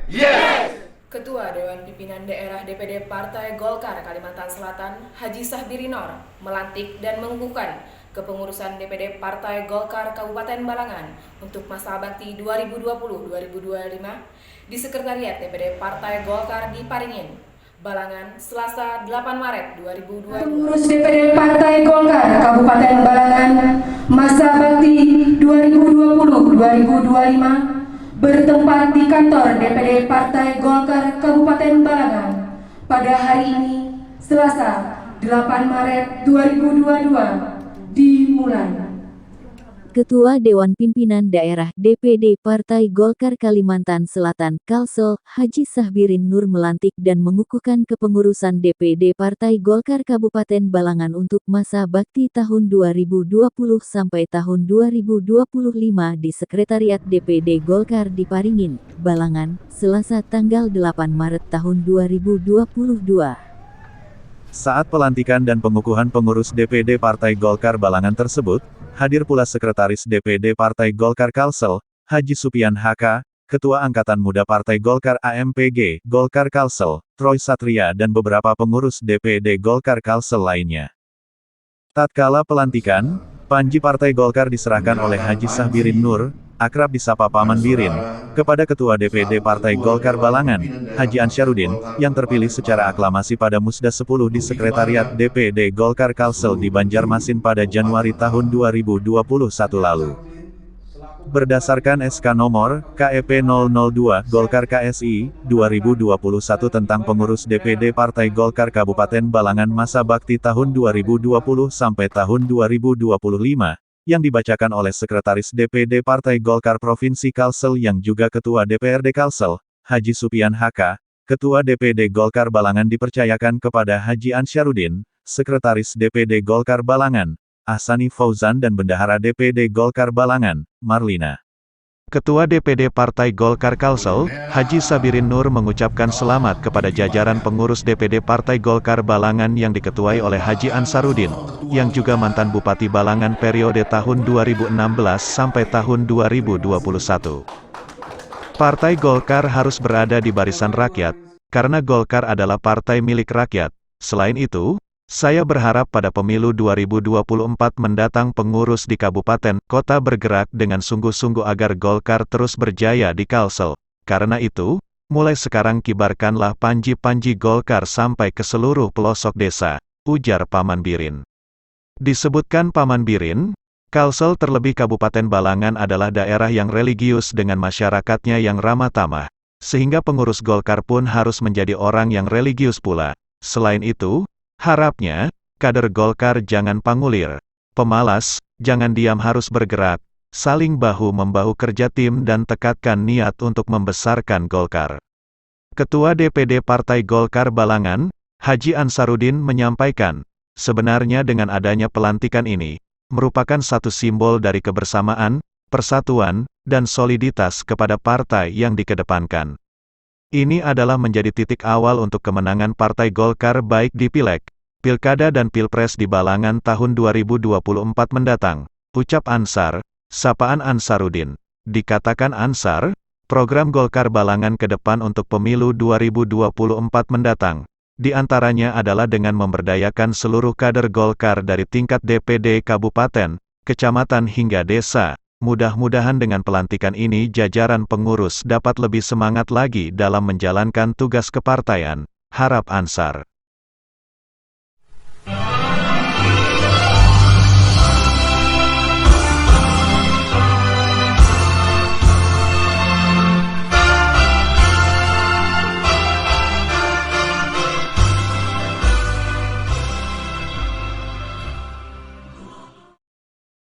Yes! Ketua Dewan Pimpinan Daerah DPD Partai Golkar Kalimantan Selatan, Haji Sahbirinor, melantik dan mengukuhkan kepengurusan DPD Partai Golkar Kabupaten Balangan untuk masa bakti 2020-2025 di Sekretariat DPD Partai Golkar di Paringin, Balangan, Selasa 8 Maret 2022. Pengurus DPD Partai Golkar Kabupaten Balangan masa bakti 2020-2025 bertempat di kantor DPD Partai Golkar Kabupaten Balangan pada hari ini, Selasa 8 Maret 2022, dimulai. Ketua Dewan Pimpinan Daerah DPD Partai Golkar Kalimantan Selatan Kalsel, Haji Sahbirin Nur melantik dan mengukuhkan kepengurusan DPD Partai Golkar Kabupaten Balangan untuk masa bakti tahun 2020 sampai tahun 2025 di Sekretariat DPD Golkar di Paringin, Balangan, Selasa tanggal 8 Maret tahun 2022. Saat pelantikan dan pengukuhan pengurus DPD Partai Golkar Balangan tersebut, hadir pula Sekretaris DPD Partai Golkar Kalsel, Haji Supian HK, Ketua Angkatan Muda Partai Golkar AMPG, Golkar Kalsel, Troy Satria dan beberapa pengurus DPD Golkar Kalsel lainnya. Tatkala pelantikan, panji Partai Golkar diserahkan oleh Haji Sahbirin Nur, akrab disapa Paman Birin, kepada Ketua DPD Partai Golkar Balangan, Haji Ansyarudin, yang terpilih secara aklamasi pada Musda 10 di Sekretariat DPD Golkar Kalsel di Banjarmasin pada Januari tahun 2021 lalu. Berdasarkan SK nomor KEP 002 Golkar KSI 2021 tentang pengurus DPD Partai Golkar Kabupaten Balangan masa bakti tahun 2020 sampai tahun 2025, yang dibacakan oleh Sekretaris DPD Partai Golkar Provinsi Kalsel yang juga Ketua DPRD Kalsel, Haji Supian HK, Ketua DPD Golkar Balangan dipercayakan kepada Haji Ansyarudin, Sekretaris DPD Golkar Balangan, Ahsani Fauzan dan Bendahara DPD Golkar Balangan, Marlina. Ketua DPD Partai Golkar Kalsel, Haji Sahbirin Nur mengucapkan selamat kepada jajaran pengurus DPD Partai Golkar Balangan yang diketuai oleh Haji Ansarudin, yang juga mantan Bupati Balangan periode tahun 2016 sampai tahun 2021. Partai Golkar harus berada di barisan rakyat, karena Golkar adalah partai milik rakyat. Selain itu, saya berharap pada pemilu 2024 mendatang pengurus di kabupaten, kota bergerak dengan sungguh-sungguh agar Golkar terus berjaya di Kalsel. Karena itu, mulai sekarang kibarkanlah panji-panji Golkar sampai ke seluruh pelosok desa, ujar Paman Birin. Disebutkan Paman Birin, Kalsel terlebih Kabupaten Balangan adalah daerah yang religius dengan masyarakatnya yang ramah tamah, sehingga pengurus Golkar pun harus menjadi orang yang religius pula. Selain itu, harapnya, kader Golkar jangan pangulir, pemalas, jangan diam harus bergerak, saling bahu-membahu kerja tim dan tekadkan niat untuk membesarkan Golkar. Ketua DPD Partai Golkar Balangan, Haji Ansarudin menyampaikan, sebenarnya dengan adanya pelantikan ini, merupakan satu simbol dari kebersamaan, persatuan, dan soliditas kepada partai yang dikedepankan. Ini adalah menjadi titik awal untuk kemenangan Partai Golkar baik di Pileg, Pilkada dan Pilpres di Balangan tahun 2024 mendatang, ucap Ansar, sapaan Ansarudin. Dikatakan Ansar, program Golkar Balangan ke depan untuk pemilu 2024 mendatang, di antaranya adalah dengan memberdayakan seluruh kader Golkar dari tingkat DPD kabupaten, kecamatan hingga desa. Mudah-mudahan dengan pelantikan ini jajaran pengurus dapat lebih semangat lagi dalam menjalankan tugas kepartaian, harap Ansar.